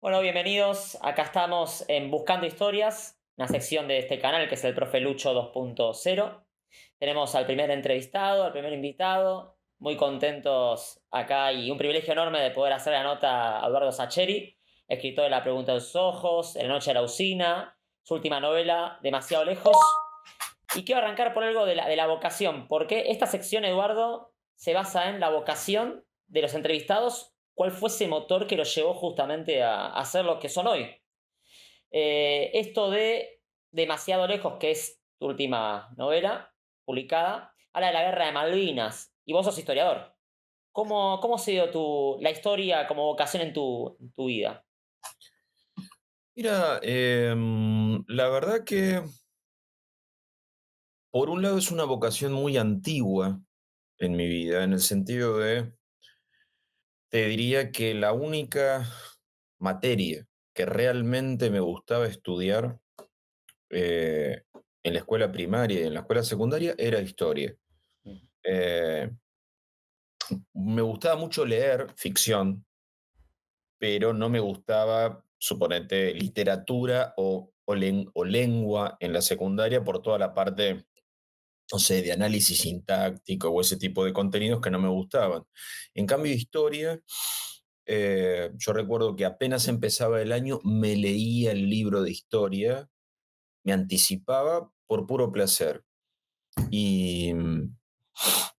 Bueno, bienvenidos. Acá estamos en Buscando Historias, una sección de este canal que es el Profe Lucho 2.0. Tenemos al primer entrevistado, al primer invitado. Muy contentos acá y un privilegio enorme de poder hacer la nota a Eduardo Sacheri, escritor de La Pregunta de sus Ojos, En la Noche de la Usina, su última novela, Demasiado Lejos. Y quiero arrancar por algo de la vocación, porque esta sección, Eduardo, se basa en la vocación de los entrevistados, cuál fue ese motor que los llevó justamente a ser lo que son hoy. Esto de Demasiado Lejos, que es tu última novela publicada, habla de la guerra de Malvinas, y vos sos historiador. ¿Cómo se dio la historia como vocación en tu vida? Mira, la verdad que por un lado es una vocación muy antigua en mi vida, en el sentido de, te diría que la única materia que realmente me gustaba estudiar eh, en la escuela primaria y en la escuela secundaria era historia. Eh, Me gustaba mucho leer ficción, pero no me gustaba, suponete, literatura o lengua en la secundaria por toda la parte, no sé, de análisis sintáctico o ese tipo de contenidos que no me gustaban. En cambio, historia, yo recuerdo que apenas empezaba el año, me leía el libro de historia, me anticipaba por puro placer. Y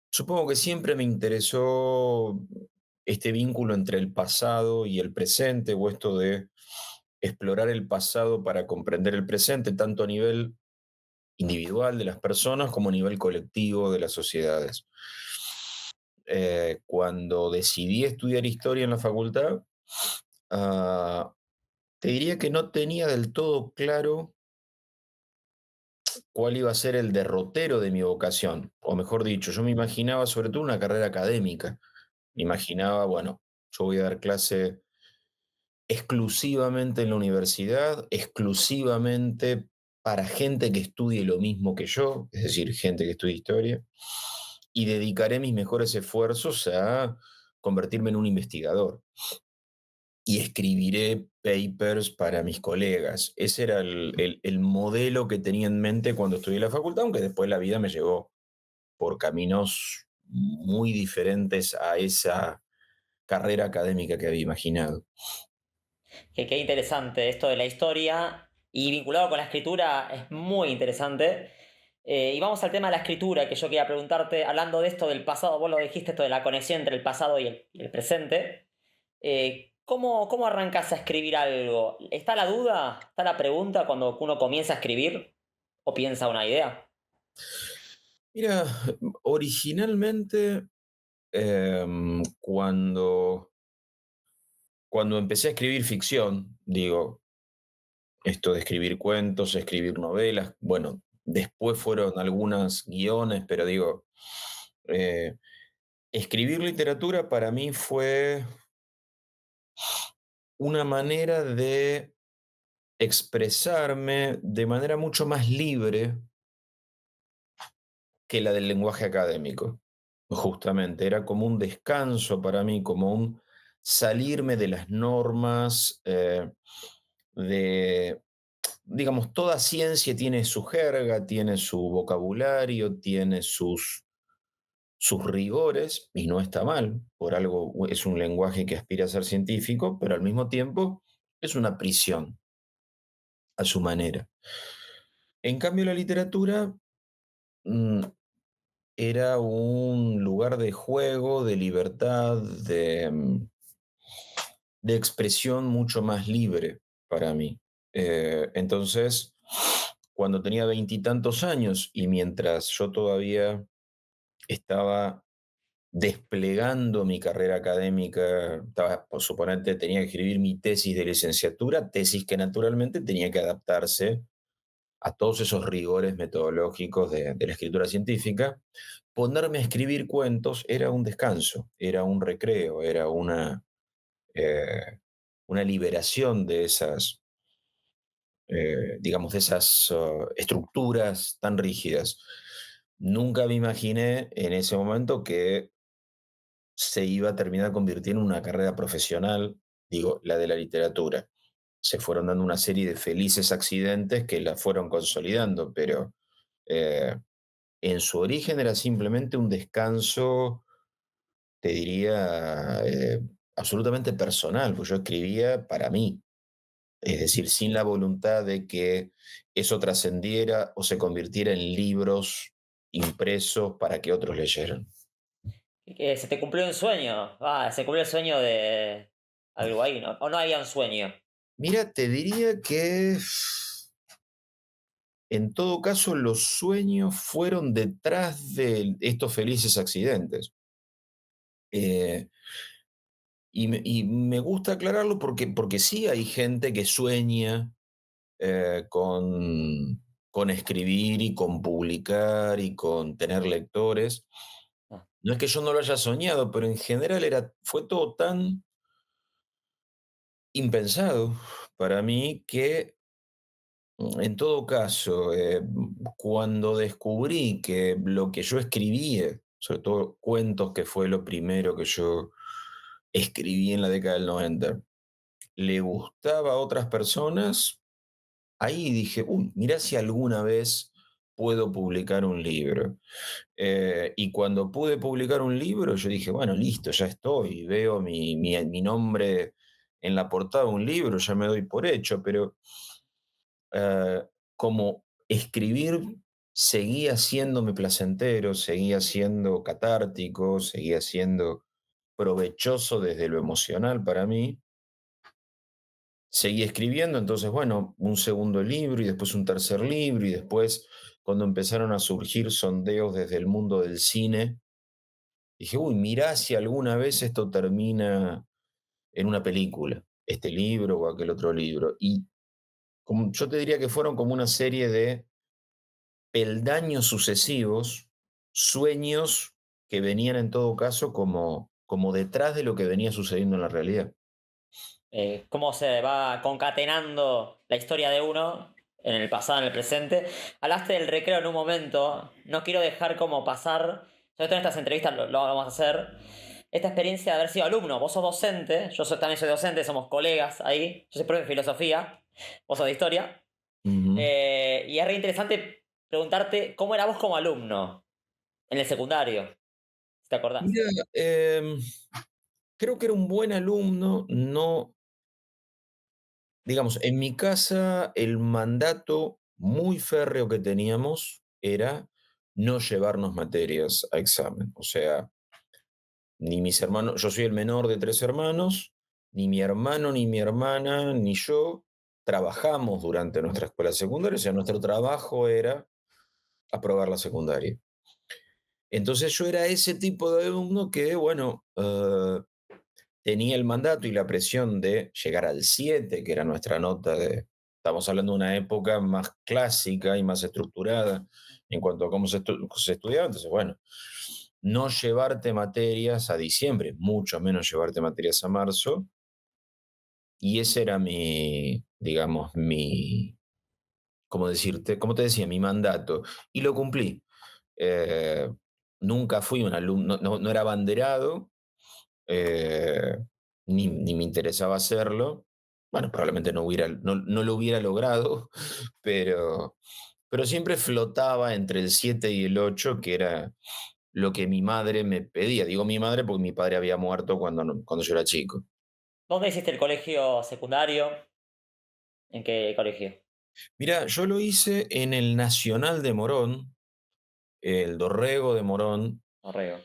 supongo que siempre me interesó este vínculo entre el pasado y el presente, o esto de explorar el pasado para comprender el presente, tanto a nivel individual de las personas como a nivel colectivo de las sociedades. Cuando decidí estudiar historia en la facultad, ah, te diría que no tenía del todo claro cuál iba a ser el derrotero de mi vocación, o mejor dicho, yo me imaginaba sobre todo una carrera académica. Me imaginaba, bueno, yo voy a dar clase exclusivamente en la universidad, exclusivamente para gente que estudie lo mismo que yo, es decir, gente que estudie historia, y dedicaré mis mejores esfuerzos a convertirme en un investigador y escribiré papers para mis colegas. Ese era el modelo que tenía en mente cuando estudié la facultad, aunque después la vida me llevó por caminos muy diferentes a esa carrera académica que había imaginado. Que qué interesante esto de la historia y vinculado con la escritura es muy interesante. Y vamos al tema de la escritura, que yo quería preguntarte, hablando de esto del pasado, vos lo dijiste, esto de la conexión entre el pasado y el presente. ¿Cómo arrancas a escribir algo? ¿Está la duda? ¿Está la pregunta cuando uno comienza a escribir o piensa una idea? Mira, originalmente, cuando empecé a escribir ficción, digo, esto de escribir cuentos, escribir novelas, bueno, después fueron algunas guiones, pero digo, eh, escribir literatura para mí fue una manera de expresarme de manera mucho más libre que la del lenguaje académico. Justamente, era como un descanso para mí, como un salirme de las normas, de, digamos, toda ciencia tiene su jerga, tiene su vocabulario, tiene sus rigores, y no está mal, por algo es un lenguaje que aspira a ser científico, pero al mismo tiempo es una prisión a su manera. En cambio, la literatura mm, era un lugar de juego, de libertad, de expresión mucho más libre para mí. Entonces, cuando tenía veintitantos años y mientras yo todavía estaba desplegando mi carrera académica, estaba, por suponente, tenía que escribir mi tesis de licenciatura, tesis que naturalmente tenía que adaptarse a todos esos rigores metodológicos de la escritura científica. Ponerme a escribir cuentos era un descanso, era un recreo, era una liberación de esas, digamos, de esas estructuras tan rígidas. Nunca me imaginé en ese momento que se iba a terminar convirtiendo en una carrera profesional, digo, la de la literatura. Se fueron dando una serie de felices accidentes que la fueron consolidando, pero eh, en su origen era simplemente un descanso, te diría, absolutamente personal, pues yo escribía para mí, es decir, sin la voluntad de que eso trascendiera o se convirtiera en libros impresos para que otros leyeran. Y que se te cumplió un sueño. Ah, se cumplió el sueño de algo ahí, ¿no? O no había un sueño. Mira, te diría que en todo caso los sueños fueron detrás de estos felices accidentes. Eh, y me gusta aclararlo porque sí hay gente que sueña con escribir y con publicar y con tener lectores. Ah, No es que yo no lo haya soñado, pero en general fue todo tan impensado para mí que en todo caso, cuando descubrí que lo que yo escribía, sobre todo cuentos, que fue lo primero que yo escribí en la década del 90, le gustaba a otras personas, ahí dije, uy, mirá si alguna vez puedo publicar un libro. Y cuando pude publicar un libro, yo dije, bueno, listo, ya estoy, veo mi nombre en la portada de un libro, ya me doy por hecho, pero eh, como escribir seguía siéndome placentero, seguía siendo catártico, seguía siendo provechoso desde lo emocional para mí, seguí escribiendo, entonces, bueno, un segundo libro y después un tercer libro y después, cuando empezaron a surgir sondeos desde el mundo del cine, dije, uy, mirá si alguna vez esto termina en una película, este libro o aquel otro libro. Y como, yo te diría que fueron como una serie de peldaños sucesivos, sueños que venían en todo caso como detrás de lo que venía sucediendo en la realidad. cómo se va concatenando la historia de uno en el pasado, en el presente. Hablaste del recreo en un momento. No quiero dejar como pasar, sobre todo en estas entrevistas lo vamos a hacer, esta experiencia de haber sido alumno. Vos sos docente, también soy docente, somos colegas ahí. Yo soy profe de filosofía, vos sos de historia. Ujú. Y es re interesante preguntarte cómo era vos como alumno en el secundario, si te acordás. Mira, creo que era un buen alumno, no, digamos, en mi casa el mandato muy férreo que teníamos era no llevarnos materias a examen. O sea, ni mis hermanos, yo soy el menor de tres hermanos, ni mi hermano, ni mi hermana, ni yo trabajamos durante nuestra escuela secundaria, o sea, nuestro trabajo era aprobar la secundaria. Entonces yo era ese tipo de alumno que, bueno, tenía el mandato y la presión de llegar al 7, que era nuestra nota de, estamos hablando de una época más clásica y más estructurada en cuanto a cómo se estudiaba. Entonces, bueno, no llevarte materias a diciembre, mucho menos llevarte materias a marzo. Y ese era mi, digamos, ¿cómo decirte? Como te decía, mi mandato. Y lo cumplí. Eh, Nunca fui un alumno, no era abanderado, eh, ni me interesaba hacerlo. Bueno, probablemente no lo hubiera logrado, pero siempre flotaba entre el 7 y el 8, que era lo que mi madre me pedía. Digo mi madre porque mi padre había muerto cuando yo era chico. ¿Dónde hiciste el colegio secundario? ¿En qué colegio? Mira, yo lo hice en el Nacional de Morón, el Dorrego de Morón, Orrego.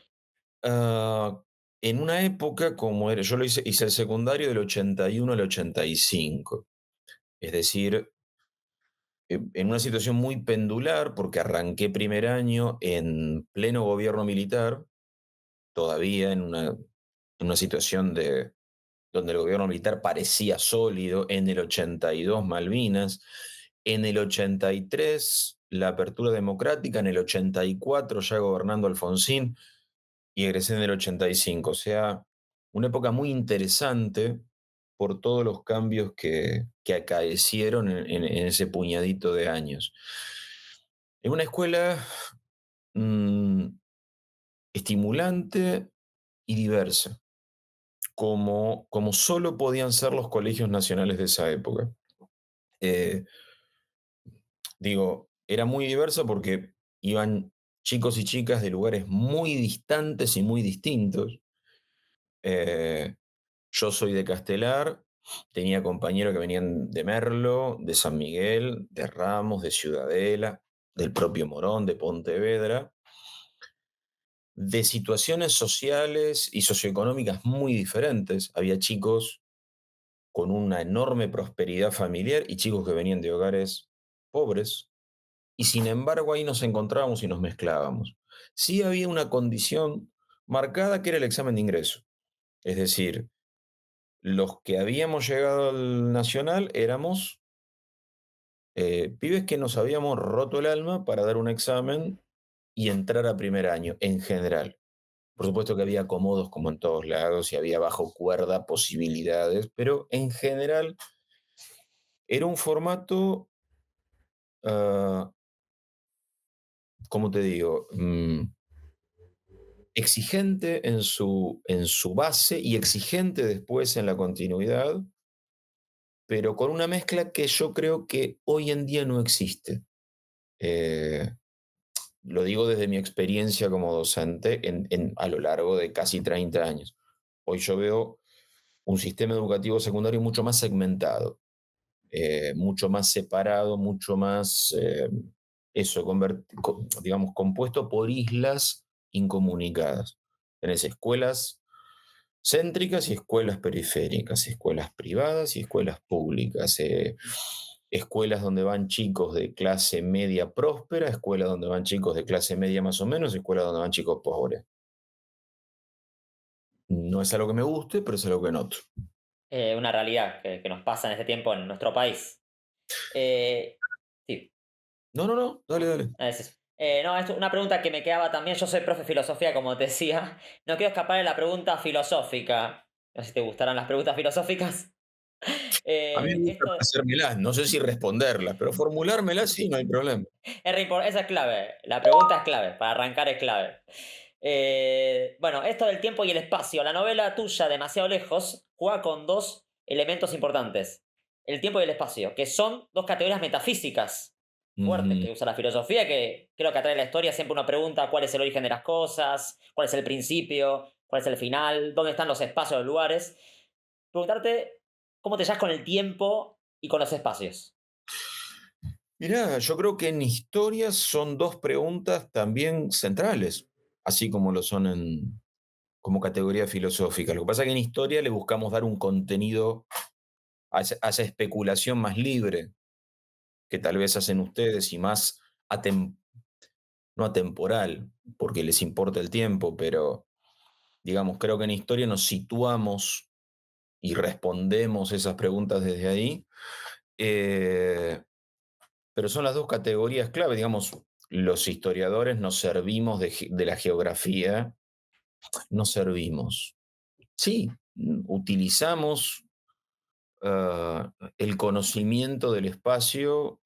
ah, en una época como era, yo hice el secundario del 81 al 85. Es decir, en una situación muy pendular, porque arranqué primer año en pleno gobierno militar, todavía en una situación donde el gobierno militar parecía sólido, en el 82 Malvinas, en el 83 la apertura democrática, en el 84 ya gobernando Alfonsín y egresé en el 85. O sea, una época muy interesante por todos los cambios que acaecieron en ese puñadito de años. En una escuela mm, estimulante y diversa. como solo podían ser los colegios nacionales de esa época. Eh, Digo, era muy diverso porque iban chicos y chicas de lugares muy distantes y muy distintos. Eh, yo soy de Castelar, tenía compañeros que venían de Merlo, de San Miguel, de Ramos, de Ciudadela, del propio Morón, de Pontevedra, de situaciones sociales y socioeconómicas muy diferentes. Había chicos con una enorme prosperidad familiar y chicos que venían de hogares pobres, y sin embargo ahí nos encontrábamos y nos mezclábamos. Sí había una condición marcada que era el examen de ingreso. Es decir, los que habíamos llegado al Nacional éramos pibes que nos habíamos roto el alma para dar un examen y entrar a primer año, en general. Por supuesto que había acomodos como en todos lados y había bajo cuerda posibilidades, pero en general era un formato, ah, ¿cómo te digo? Exigente en su base y exigente después en la continuidad, pero con una mezcla que yo creo que hoy en día no existe. Eh, lo digo desde mi experiencia como docente a lo largo de casi 30 años. Hoy yo veo un sistema educativo secundario mucho más segmentado, mucho más separado, mucho más, eso, digamos, compuesto por islas incomunicadas. Tenés escuelas céntricas y escuelas periféricas, escuelas privadas y escuelas públicas, escuelas donde van chicos de clase media próspera, escuelas donde van chicos de clase media más o menos, escuelas donde van chicos pobres. No es algo que me guste, pero es algo que noto. Una realidad que nos pasa en este tiempo en nuestro país. Eh, sí, No, no, no, dale, dale. es eso. No, es una pregunta que me quedaba también. Yo soy profe de filosofía, como te decía. No quiero escapar de la pregunta filosófica. No sé si te gustarán las preguntas filosóficas. A mí me gusta Esto hacérmelas, no sé si responderlas, pero formulármelas sí, no hay problema. esa es clave. La pregunta es clave. Para arrancar es clave. Bueno, esto del tiempo y el espacio. La novela tuya, Demasiado Lejos, juega con dos elementos importantes. El tiempo y el espacio, que son dos categorías metafísicas fuertes Ujú. que usa la filosofía, que creo que atrae la historia. Siempre uno pregunta cuál es el origen de las cosas, cuál es el principio, cuál es el final, dónde están los espacios, los lugares. Preguntarte cómo te llevas con el tiempo y con los espacios. Mirá, yo creo que en historias son dos preguntas también centrales, así como lo son como categoría filosófica. Lo que pasa es que en historia le buscamos dar un contenido a esa especulación más libre que tal vez hacen ustedes y más atem- no atemporal, porque les importa el tiempo, pero digamos, creo que en historia nos situamos y respondemos esas preguntas desde ahí. Eh, pero son las dos categorías clave, digamos, los historiadores nos servimos de la geografía, nos servimos. Sí, utilizamos el conocimiento del espacio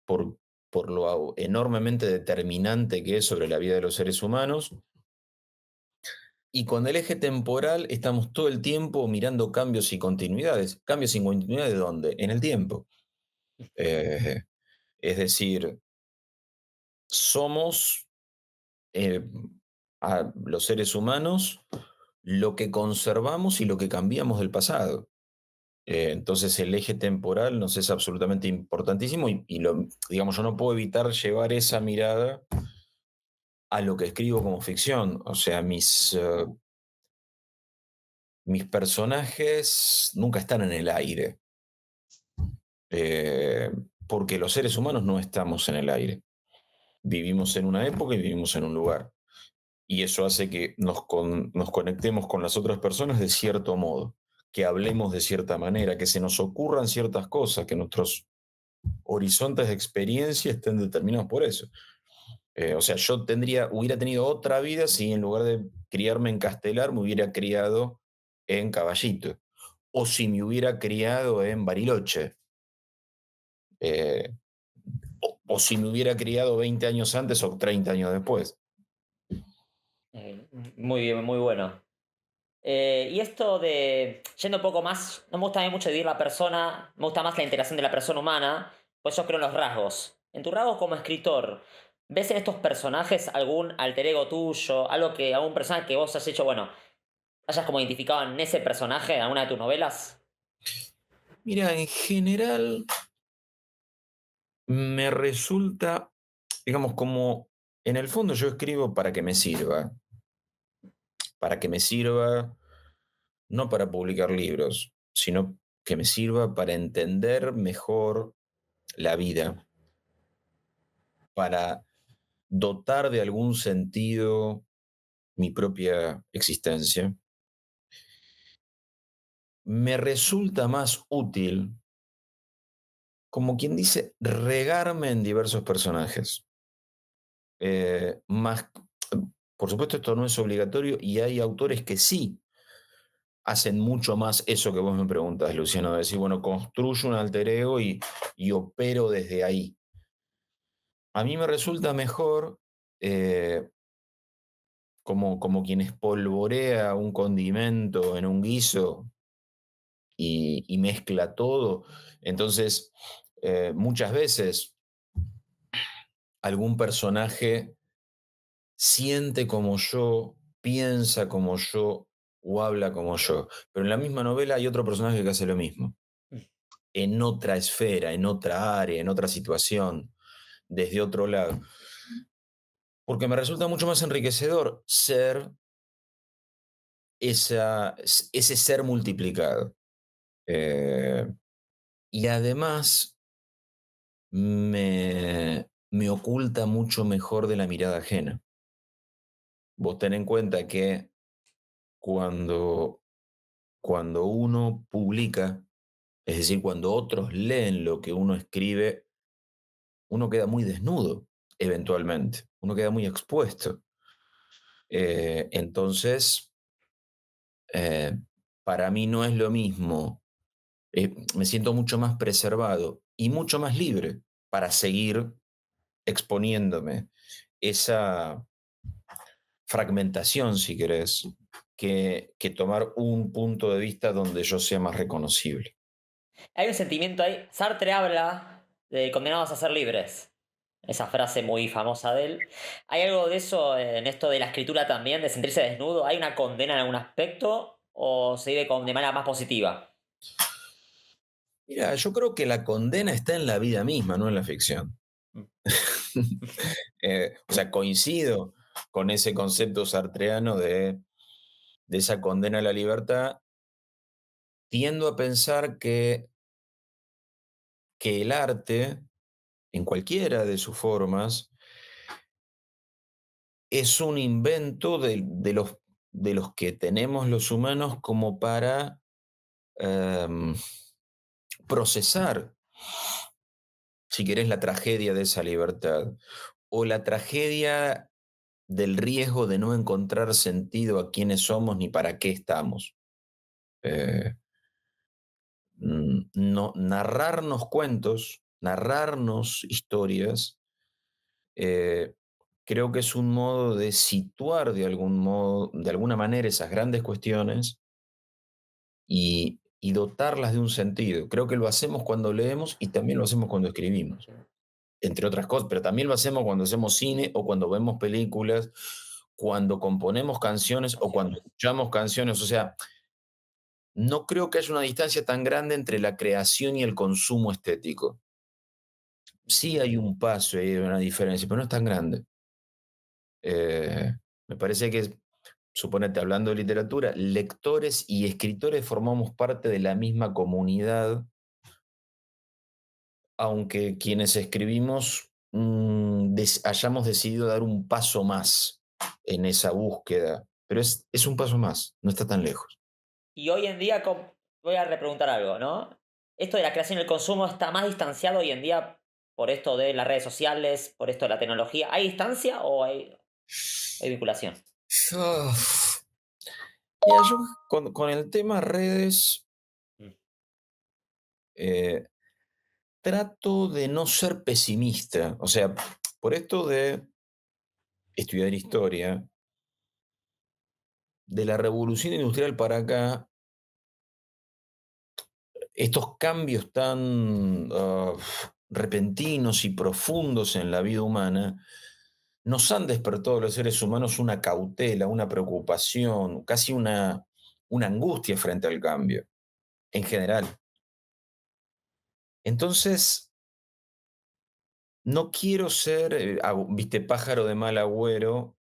por, por lo enormemente determinante que es sobre la vida de los seres humanos. Y con el eje temporal estamos todo el tiempo mirando cambios y continuidades. ¿Cambios y continuidades de dónde? En el tiempo. Eh, es decir, somos eh, a los seres humanos lo que conservamos y lo que cambiamos del pasado. Entonces el eje temporal nos es absolutamente importantísimo digamos, yo no puedo evitar llevar esa mirada a lo que escribo como ficción. O sea, mis personajes nunca están en el aire, eh, porque los seres humanos no estamos en el aire. Vivimos en una época y vivimos en un lugar. Y eso hace que nos conectemos con las otras personas de cierto modo, que hablemos de cierta manera, que se nos ocurran ciertas cosas, que nuestros horizontes de experiencia estén determinados por eso. O sea, hubiera tenido otra vida si en lugar de criarme en Castelar me hubiera criado en Caballito, o si me hubiera criado en Bariloche, eh, o si me hubiera criado 20 años antes o 30 años después. Muy bien, muy bueno. Y esto de, yendo un poco más, no me gusta a mí mucho dividir la persona, me gusta más la interacción de la persona humana, pues yo creo en los rasgos. En tus rasgos como escritor, ¿ves en estos personajes algún alter ego tuyo, algún personaje que vos has hecho, bueno, hayas como identificado en ese personaje en alguna de tus novelas? Mira, en general me resulta, digamos, como en el fondo yo escribo para que me sirva no para publicar libros, sino que me sirva para entender mejor la vida, para dotar de algún sentido mi propia existencia. Me resulta más útil, como quien dice, regarme en diversos personajes. Más, por supuesto, esto no es obligatorio y hay autores que sí hacen mucho más eso que vos me preguntas, Luciano, de decir, bueno, construyo un alter ego y opero desde ahí. A mí me resulta mejor, eh, como quien espolvorea un condimento en un guiso y mezcla todo. Entonces, muchas veces algún personaje siente como yo, piensa como yo o habla como yo. Pero en la misma novela hay otro personaje que hace lo mismo, en otra esfera, en otra área, en otra situación, desde otro lado. Porque me resulta mucho más enriquecedor ser ese ser multiplicado. Eh, y además me oculta mucho mejor de la mirada ajena. Vos ten en cuenta que cuando, cuando uno publica, es decir, cuando otros leen lo que uno escribe, uno queda muy desnudo, eventualmente. Uno queda muy expuesto. Entonces, eh, para mí no es lo mismo. Me siento mucho más preservado y mucho más libre para seguir exponiéndome esa fragmentación, si querés, que tomar un punto de vista donde yo sea más reconocible. Hay un sentimiento ahí, Sartre habla de condenados a ser libres, esa frase muy famosa de él. ¿Hay algo de eso en esto de la escritura también, de sentirse desnudo? ¿Hay una condena en algún aspecto o se vive de manera más positiva? Mira, yo creo que la condena está en la vida misma, no en la ficción. Mm. O sea, coincido con ese concepto sartreano de esa condena a la libertad. Tiendo a pensar que el arte, en cualquiera de sus formas, es un invento de los que tenemos los humanos como para em, procesar, si querés, la tragedia de esa libertad o la tragedia del riesgo de no encontrar sentido a quiénes somos ni para qué estamos. Eh, no, narrarnos cuentos, narrarnos historias, eh, creo que es un modo de situar de algún modo, de alguna manera esas grandes cuestiones y dotarlas de un sentido. Creo que lo hacemos cuando leemos y también lo hacemos cuando escribimos, entre otras cosas, pero también lo hacemos cuando hacemos cine o cuando vemos películas, cuando componemos canciones o cuando escuchamos canciones. O sea, no creo que haya una distancia tan grande entre la creación y el consumo estético. Sí hay un paso, hay una diferencia, pero no es tan grande. Me parece que, suponete, hablando de literatura, lectores y escritores formamos parte de la misma comunidad, aunque quienes escribimos hayamos decidido dar un paso más en esa búsqueda. Pero es un paso más, no está tan lejos. Y hoy en día, voy a repreguntar algo, ¿no? Esto de la creación y el consumo está más distanciado hoy en día por esto de las redes sociales, por esto de la tecnología. ¿Hay distancia o hay vinculación? Uf. Mira, yo con el tema redes Mm. eh, trato de no ser pesimista. O sea, por esto de estudiar historia, de la revolución industrial para acá, estos cambios tan repentinos y profundos en la vida humana nos han despertado a los seres humanos una cautela, una preocupación, casi una angustia frente al cambio, en general. Entonces, no quiero ser, viste, pájaro de mal agüero,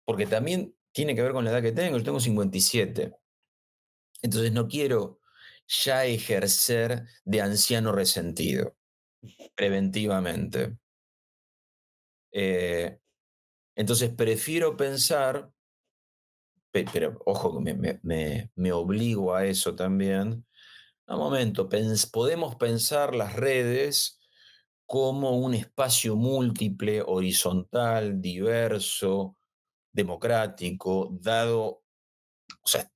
porque también tiene que ver con la edad que tengo. Yo tengo 57. Entonces, no quiero ya ejercer de anciano resentido, preventivamente. Eh, entonces, prefiero pensar, pero ojo, que me obligo a eso también. Un momento, podemos pensar las redes como un espacio múltiple, horizontal, diverso, democrático, dado, o sea,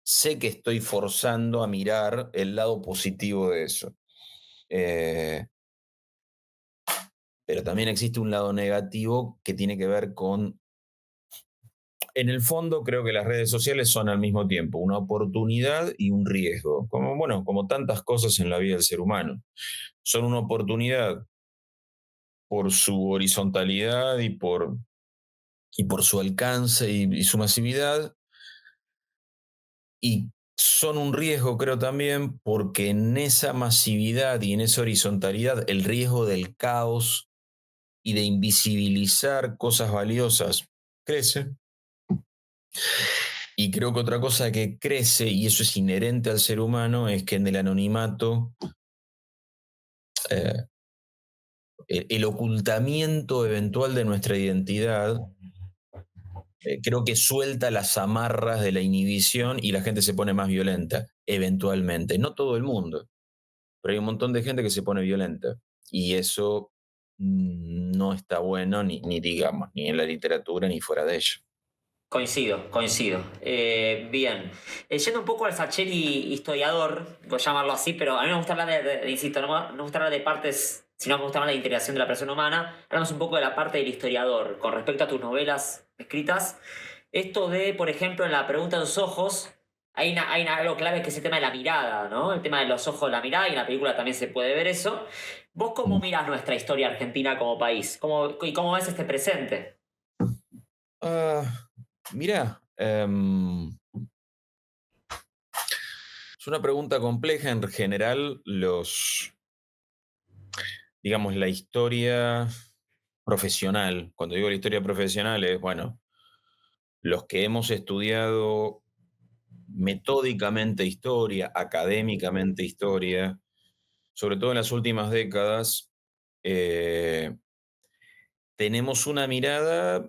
sé que estoy forzando a mirar el lado positivo de eso. Eh, pero también existe un lado negativo que tiene que ver con, en el fondo creo que las redes sociales son al mismo tiempo una oportunidad y un riesgo, como, bueno, como tantas cosas en la vida del ser humano. Son una oportunidad por su horizontalidad y por su alcance y su masividad, y son un riesgo, creo también, porque en esa masividad y en esa horizontalidad el riesgo del caos y de invisibilizar cosas valiosas crece. Y creo que otra cosa que crece, y eso es inherente al ser humano, es que en el anonimato eh, el ocultamiento eventual de nuestra identidad creo que suelta las amarras de la inhibición y la gente se pone más violenta, eventualmente. No todo el mundo, pero hay un montón de gente que se pone violenta. Y eso no está bueno, ni digamos, ni en la literatura ni fuera de ella. Coincido, coincido. Bien. Yendo un poco al Sacheri historiador, por llamarlo así, pero a mí me gusta hablar insisto, no me gusta hablar de partes, sino me gusta hablar de integración de la persona humana. Hablamos un poco de la parte del historiador con respecto a tus novelas escritas. Esto de, por ejemplo, en la pregunta de los ojos, algo clave que es el tema de la mirada, ¿no? El tema de los ojos, la mirada, y en la película también se puede ver eso. ¿Vos cómo mirás nuestra historia argentina como país? ¿Y cómo ves este presente? Ah, mira, es una pregunta compleja. En general, digamos, la historia profesional, cuando digo la historia profesional es, bueno, los que hemos estudiado metódicamente historia, académicamente historia, sobre todo en las últimas décadas, eh, tenemos una mirada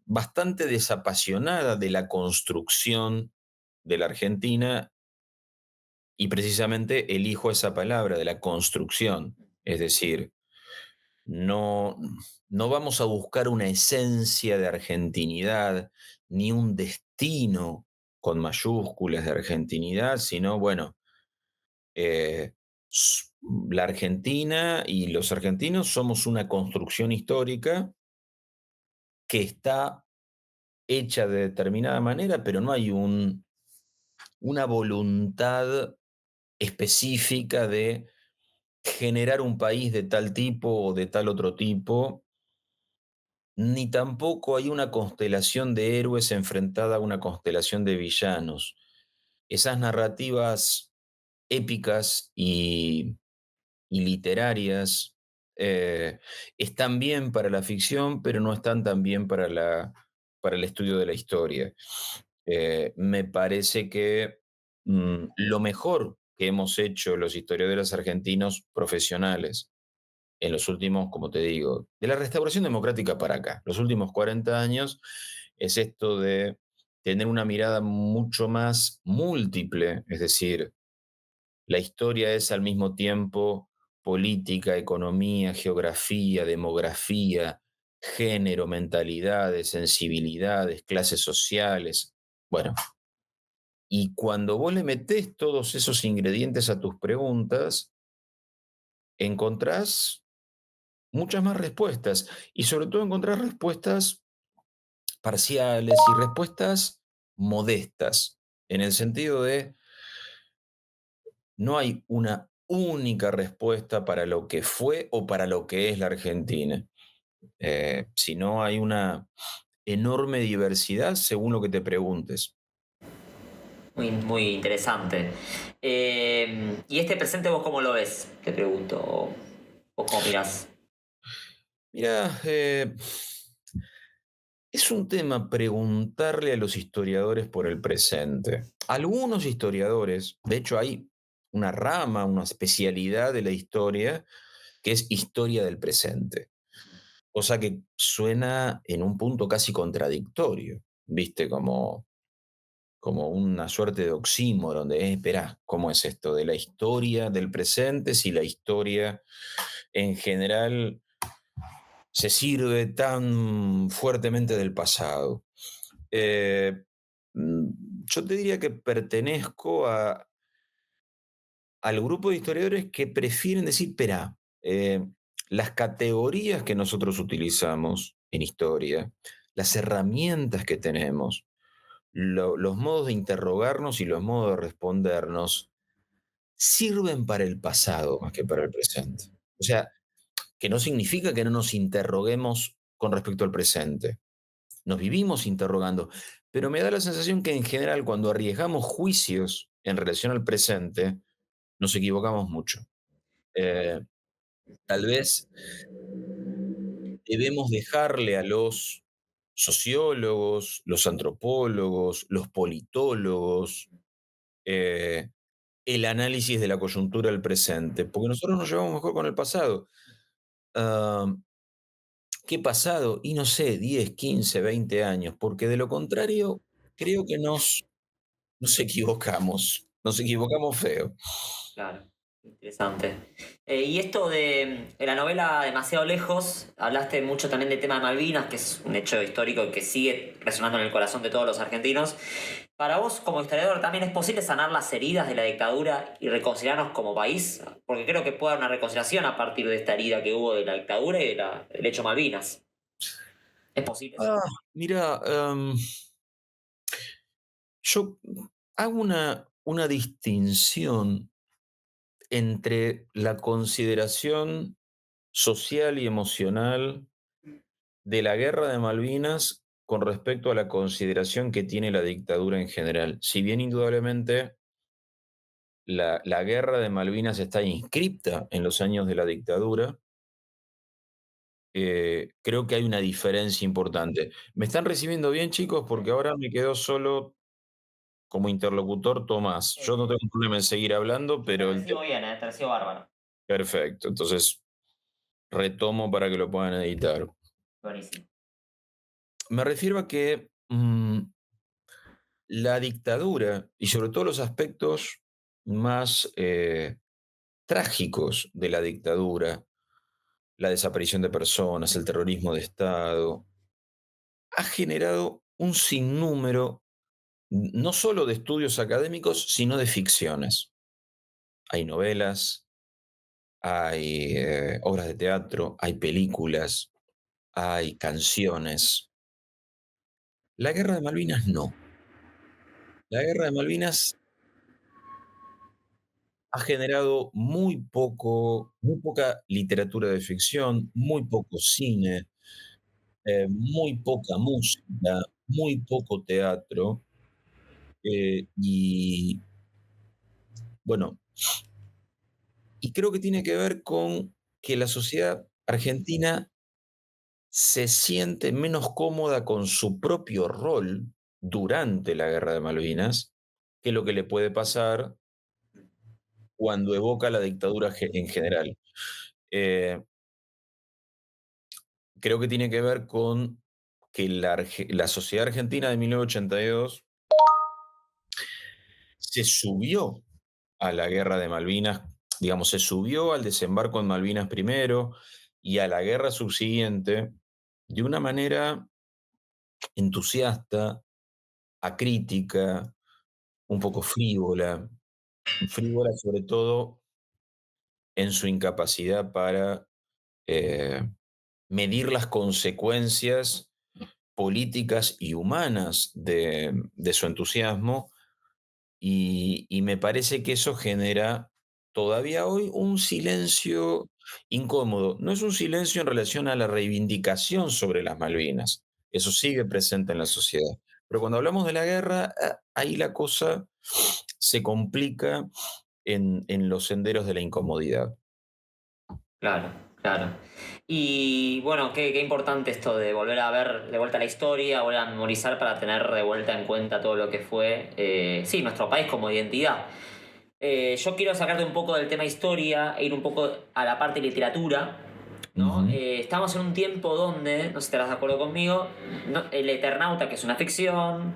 bastante desapasionada de la construcción de la Argentina, y precisamente elijo esa palabra, de la construcción. Es decir, no, no vamos a buscar una esencia de argentinidad, ni un destino con mayúsculas de argentinidad, sino, bueno, eh, la Argentina y los argentinos somos una construcción histórica que está hecha de determinada manera, pero no hay una voluntad específica de generar un país de tal tipo o de tal otro tipo, ni tampoco hay una constelación de héroes enfrentada a una constelación de villanos. Esas narrativas épicas y literarias están bien para la ficción, pero no están tan bien para el estudio de la historia. Me parece que lo mejor que hemos hecho los historiadores argentinos profesionales en los últimos, como te digo, de la restauración democrática para acá, los últimos 40 años, es esto de tener una mirada mucho más múltiple, es decir, la historia es al mismo tiempo política, economía, geografía, demografía, género, mentalidades, sensibilidades, clases sociales. Bueno, y cuando vos le metés todos esos ingredientes a tus preguntas, encontrás muchas más respuestas, y sobre todo encontrás respuestas parciales y respuestas modestas, en el sentido de no hay una única respuesta para lo que fue o para lo que es la Argentina, sino hay una enorme diversidad según lo que te preguntes. Muy, muy interesante. ¿Y este presente vos cómo lo ves? Te pregunto. ¿O cómo mirás? Mira, es un tema preguntarle a los historiadores por el presente. Algunos historiadores, de hecho hay una rama, una especialidad de la historia que es historia del presente, cosa que suena en un punto casi contradictorio, ¿viste? Como una suerte de oxímoron, de, esperá, ¿cómo es esto? De la historia del presente, si la historia en general se sirve tan fuertemente del pasado. Eh, mm, yo te diría que pertenezco al grupo de historiadores que prefieren decir, espera, las categorías que nosotros utilizamos en historia, las herramientas que tenemos, los modos de interrogarnos y los modos de respondernos, sirven para el pasado más que para el presente. O sea, que no significa que no nos interroguemos con respecto al presente. Nos vivimos interrogando, pero me da la sensación que en general cuando arriesgamos juicios en relación al presente, nos equivocamos mucho. Eh, Tal vez debemos dejarle a los sociólogos, los antropólogos, los politólogos, eh, el análisis de la coyuntura del presente, porque nosotros nos llevamos mejor con el pasado. Ah, ¿Qué pasado? Y no sé, 10, 15, 20 años, porque de lo contrario, creo que nos equivocamos feo. Claro, interesante. Y esto de la novela Demasiado Lejos, hablaste mucho también del tema de Malvinas, que es un hecho histórico que sigue resonando en el corazón de todos los argentinos. Para vos, como historiador, ¿también es posible sanar las heridas de la dictadura y reconciliarnos como país? Porque creo que puede haber una reconciliación a partir de esta herida que hubo de la dictadura y del hecho Malvinas. ¿Es posible eso? Ah, mira, yo hago una distinción entre la consideración social y emocional de la guerra de Malvinas con respecto a la consideración que tiene la dictadura en general. Si bien indudablemente la guerra de Malvinas está inscripta en los años de la dictadura, creo que hay una diferencia importante. ¿Me están recibiendo bien, chicos? Porque ahora me quedó solo como interlocutor Tomás. Sí, Yo no tengo problema en seguir hablando, te pero el recibo tema... bien, te recibo bárbaro. Perfecto, entonces retomo para que lo puedan editar. Buenísimo. Me refiero a que la dictadura, y sobre todo los aspectos más trágicos de la dictadura, la desaparición de personas, el terrorismo de Estado, ha generado un sinnúmero no solo de estudios académicos, sino de ficciones. Hay novelas, hay obras de teatro, hay películas, hay canciones. La guerra de Malvinas no. La guerra de Malvinas ha generado muy poca literatura de ficción, muy poco cine, muy poca música, muy poco teatro. Y bueno, y creo que tiene que ver con que la sociedad argentina se siente menos cómoda con su propio rol durante la guerra de Malvinas que lo que le puede pasar cuando evoca la dictadura en general. Eh, Creo que tiene que ver con que la sociedad argentina de 1982 se subió a la guerra de Malvinas, digamos, se subió al desembarco en Malvinas primero y a la guerra subsiguiente de una manera entusiasta, acrítica, un poco frívola sobre todo en su incapacidad para eh, medir las consecuencias políticas y humanas de su entusiasmo, y me parece que eso genera todavía hoy un silencio incómodo. No es un silencio en relación a la reivindicación sobre las Malvinas, eso sigue presente en la sociedad. Pero cuando hablamos de la guerra, ahí la cosa se complica en los senderos de la incomodidad. Claro, claro. Y bueno, qué importante esto de volver a ver de vuelta la historia, volver a memorizar para tener de vuelta en cuenta todo lo que fue, sí, nuestro país como identidad. Yo quiero sacarte un poco del tema historia e ir un poco a la parte literatura, ¿no? Ujú. Estamos en un tiempo donde, no sé si estarás de acuerdo conmigo, El Eternauta, que es una ficción.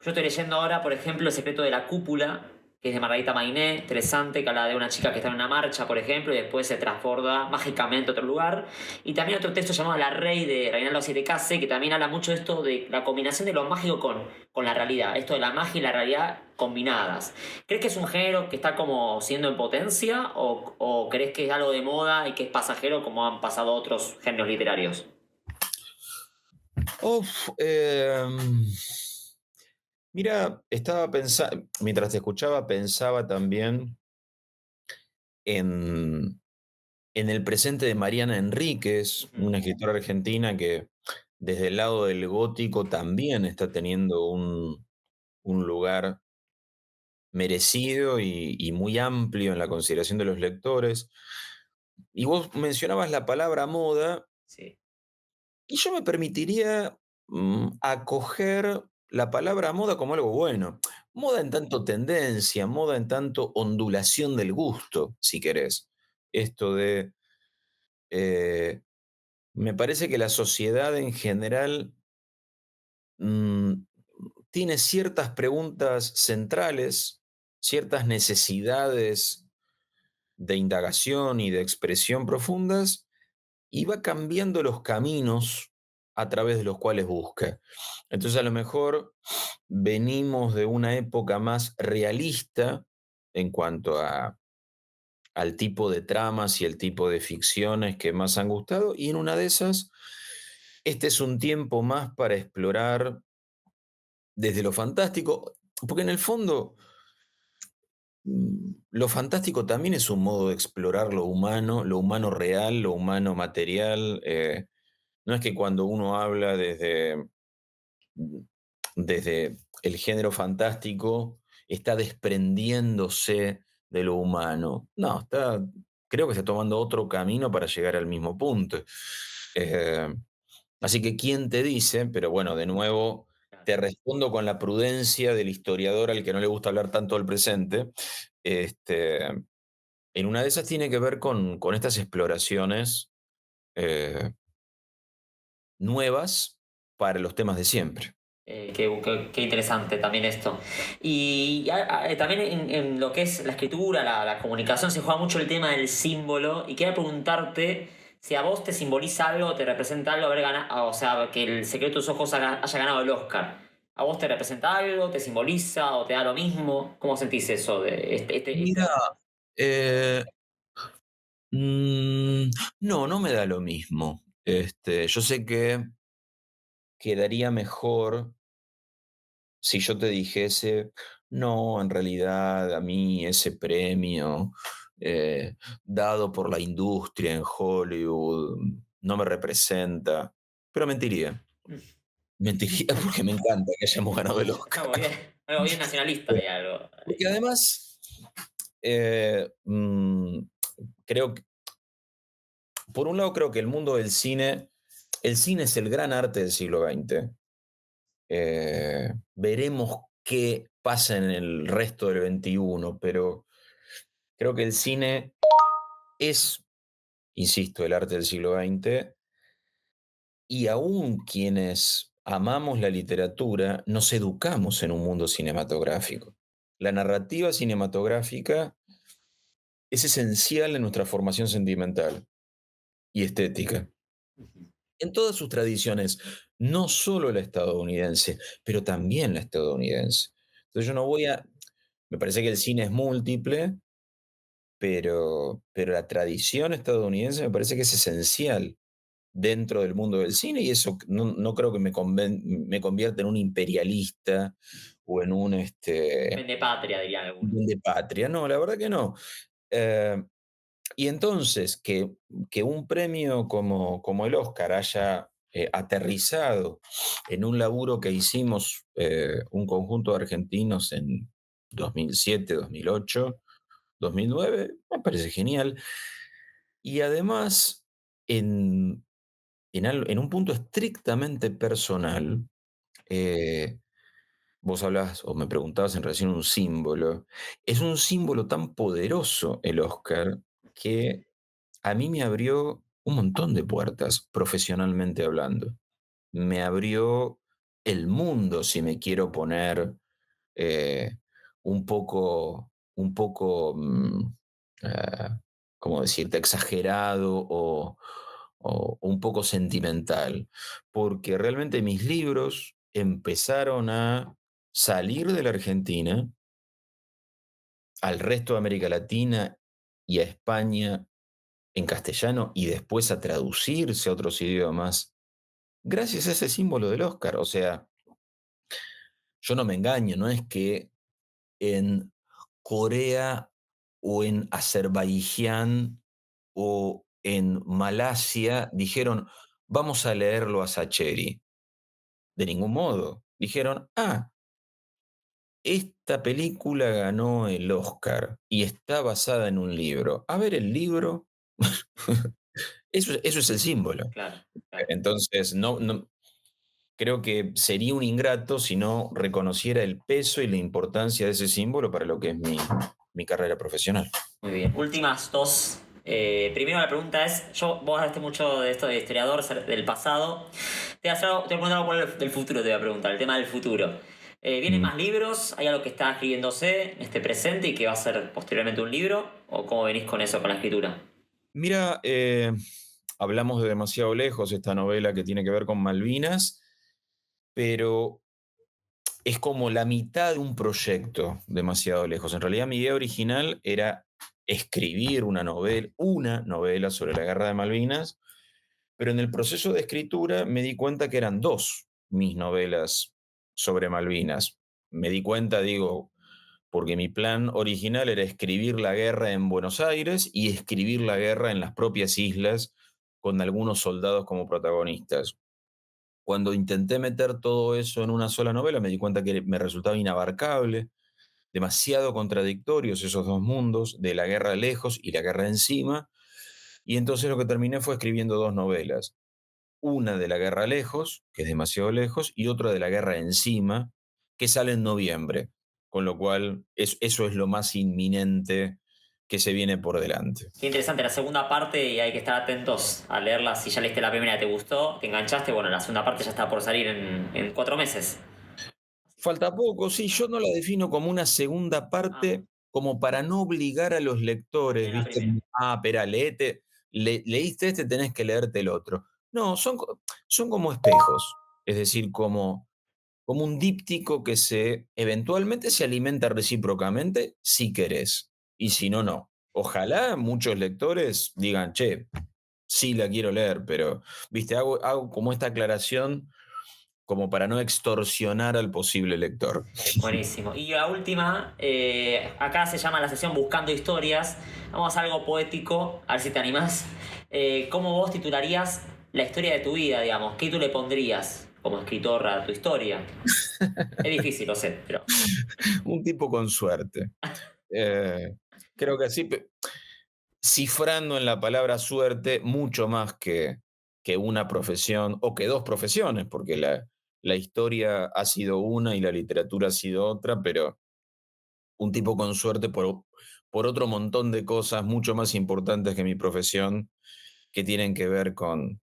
Yo estoy leyendo ahora, por ejemplo, El secreto de la cúpula, que es de Margarita Mainé, interesante, que habla de una chica que está en una marcha, por ejemplo, y después se transborda mágicamente a otro lugar. Y también otro texto llamado La Rey, de Reinaldo Sietecase, que también habla mucho de esto de la combinación de lo mágico con la realidad, esto de la magia y la realidad combinadas. ¿Crees que es un género que está como siendo en potencia o crees que es algo de moda y que es pasajero como han pasado otros géneros literarios? Uf, mira, estaba pensando, mientras te escuchaba, pensaba también en, en el presente de Mariana Enríquez, Ujú. una escritora argentina que desde el lado del gótico también está teniendo un lugar merecido y muy amplio en la consideración de los lectores. Y vos mencionabas la palabra moda, Sí. y yo me permitiría acoger la palabra moda como algo bueno. Moda en tanto tendencia, moda en tanto ondulación del gusto, si querés. Esto de, eh, me parece que la sociedad en general mm, tiene ciertas preguntas centrales, ciertas necesidades de indagación y de expresión profundas, y va cambiando los caminos a través de los cuales busca. Entonces, a lo mejor venimos de una época más realista en cuanto al tipo de tramas y el tipo de ficciones que más han gustado, y en una de esas, este es un tiempo más para explorar desde lo fantástico, porque en el fondo lo fantástico también es un modo de explorar lo humano real, lo humano material. No es que cuando uno habla desde el género fantástico está desprendiéndose de lo humano. No, creo que está tomando otro camino para llegar al mismo punto. Eh, Así que, ¿quién te dice? Pero bueno, de nuevo, Claro. te respondo con la prudencia del historiador al que no le gusta hablar tanto del presente. Este, en una de esas tiene que ver con estas exploraciones eh, nuevas para los temas de siempre. Qué interesante también esto. Y también en lo que es la escritura, la comunicación, se juega mucho el tema del símbolo. Y quería preguntarte si a vos te simboliza algo, te representa algo haber ganado, o sea, que el secreto de tus ojos haya ganado el Oscar. ¿A vos te representa algo, te simboliza o te da lo mismo? ¿Cómo sentís eso de Mira, eh, mm, no, no me da lo mismo. Yo sé que quedaría mejor si yo te dijese, no, en realidad a mí ese premio dado por la industria en Hollywood no me representa, pero mentiría. Mentiría porque me encanta que hayamos ganado el Oscar. algo bien nacionalista y algo Porque ahí. además, eh, mm, creo que, por un lado, creo que el cine es el gran arte del siglo XX. Veremos qué pasa en el resto del XXI, pero creo que el cine es, insisto, el arte del siglo XX, y aún quienes amamos la literatura nos educamos en un mundo cinematográfico. La narrativa cinematográfica es esencial en nuestra formación sentimental y estética, en todas sus tradiciones, no solo la estadounidense, pero también la estadounidense. Entonces yo no voy a, me parece que el cine es múltiple, pero la tradición estadounidense me parece que es esencial. dentro del mundo del cine y eso no creo que me convierta en un imperialista o en un Vende patria, dirían algunos. de patria. No, la verdad que no. Eh, y entonces, que un premio como el Oscar haya aterrizado en un laburo que hicimos un conjunto de argentinos en 2007, 2008, 2009, me parece genial. Y además, en, en un punto estrictamente personal, eh, vos hablabas o me preguntabas en relación a un símbolo. Es un símbolo tan poderoso el Oscar que a mí me abrió un montón de puertas profesionalmente hablando. Me abrió el mundo, si me quiero poner eh, un poco, ¿cómo decirte?, exagerado o un poco sentimental, porque realmente mis libros empezaron a salir de la Argentina al resto de América Latina y a España en castellano y después a traducirse a otros idiomas, gracias a ese símbolo del Oscar. O sea, yo no me engaño, no es que en Corea o en Azerbaiyán o en Malasia dijeron, vamos a leerlo a Sacheri. De ningún modo. Dijeron, esta película ganó el Oscar y está basada en un libro. A ver el libro. Eso es el símbolo. Claro, claro. Entonces, creo que sería un ingrato si no reconociera el peso y la importancia de ese símbolo para lo que es mi carrera profesional. Muy bien. Últimas dos. Primero la pregunta es, vos hablaste mucho de esto de historiador, del pasado. Te voy a preguntar algo del futuro, te voy a preguntar, el tema del futuro. ¿Vienen Mm. más libros? ¿Hay algo que está escribiéndose en este presente y que va a ser posteriormente un libro? ¿O cómo venís con eso, con la escritura? Mira, hablamos de Demasiado Lejos, esta novela que tiene que ver con Malvinas, pero es como la mitad de un proyecto demasiado lejos. En realidad mi idea original era escribir una novela sobre la guerra de Malvinas, pero en el proceso de escritura me di cuenta que eran dos mis novelas sobre Malvinas. Me di cuenta, digo, porque mi plan original era escribir la guerra en Buenos Aires y escribir la guerra en las propias islas con algunos soldados como protagonistas. Cuando intenté meter todo eso en una sola novela, me di cuenta que me resultaba inabarcable, demasiado contradictorios esos dos mundos, de la guerra lejos y la guerra encima, y entonces lo que terminé fue escribiendo dos novelas, una de la guerra lejos, que es demasiado lejos, y otra de la guerra encima, que sale en noviembre, con lo cual eso es lo más inminente que se viene por delante. Qué interesante, la segunda parte y hay que estar atentos a leerla. Si ya leíste la primera y te gustó, te enganchaste, bueno, la segunda parte ya está por salir en 4 meses. Falta poco, sí, yo no la defino como una segunda Ah, parte, como para no obligar a los lectores, en la ¿viste? primera. Espera, leíste este, tenés que leerte el otro. No, son como espejos, es decir, como un díptico que eventualmente se alimenta recíprocamente si querés, y si no, no. Ojalá muchos lectores digan, che, sí la quiero leer, pero, viste, hago como esta aclaración como para no extorsionar al posible lector. Buenísimo. Y la última, acá se llama la sesión Buscando Historias. Vamos a hacer algo poético, a ver si te animás. ¿Cómo vos titularías la historia de tu vida, digamos? ¿Qué tú le pondrías como escritor a tu historia? Es difícil, lo sé, pero... Un tipo con suerte. Eh, creo que así, cifrando en la palabra suerte mucho más que una profesión o que dos profesiones, porque la historia ha sido una y la literatura ha sido otra, pero un tipo con suerte por otro montón de cosas mucho más importantes que mi profesión, que tienen que ver con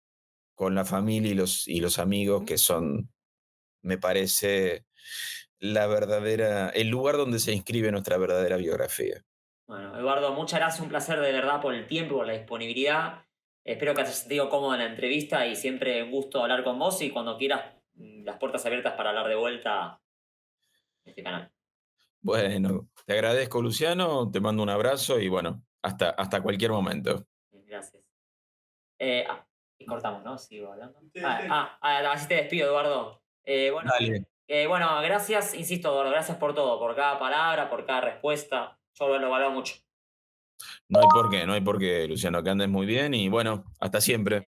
la familia y los amigos, que son, me parece, el lugar donde se inscribe nuestra verdadera biografía. Bueno, Eduardo, muchas gracias, un placer de verdad por el tiempo, por la disponibilidad. Espero que te hayas sentido cómodo en la entrevista y siempre un gusto hablar con vos y cuando quieras las puertas abiertas para hablar de vuelta en este canal. Bueno, te agradezco, Luciano, te mando un abrazo y bueno, hasta cualquier momento. Gracias. Y cortamos, ¿no? Sigo hablando. Sí, sí. Así te despido, Eduardo. Bueno, Dale. bueno, gracias, insisto, Eduardo, gracias por todo, por cada palabra, por cada respuesta. Yo lo valoro mucho. No hay por qué, no hay por qué, Luciano, que andes muy bien y bueno, hasta siempre.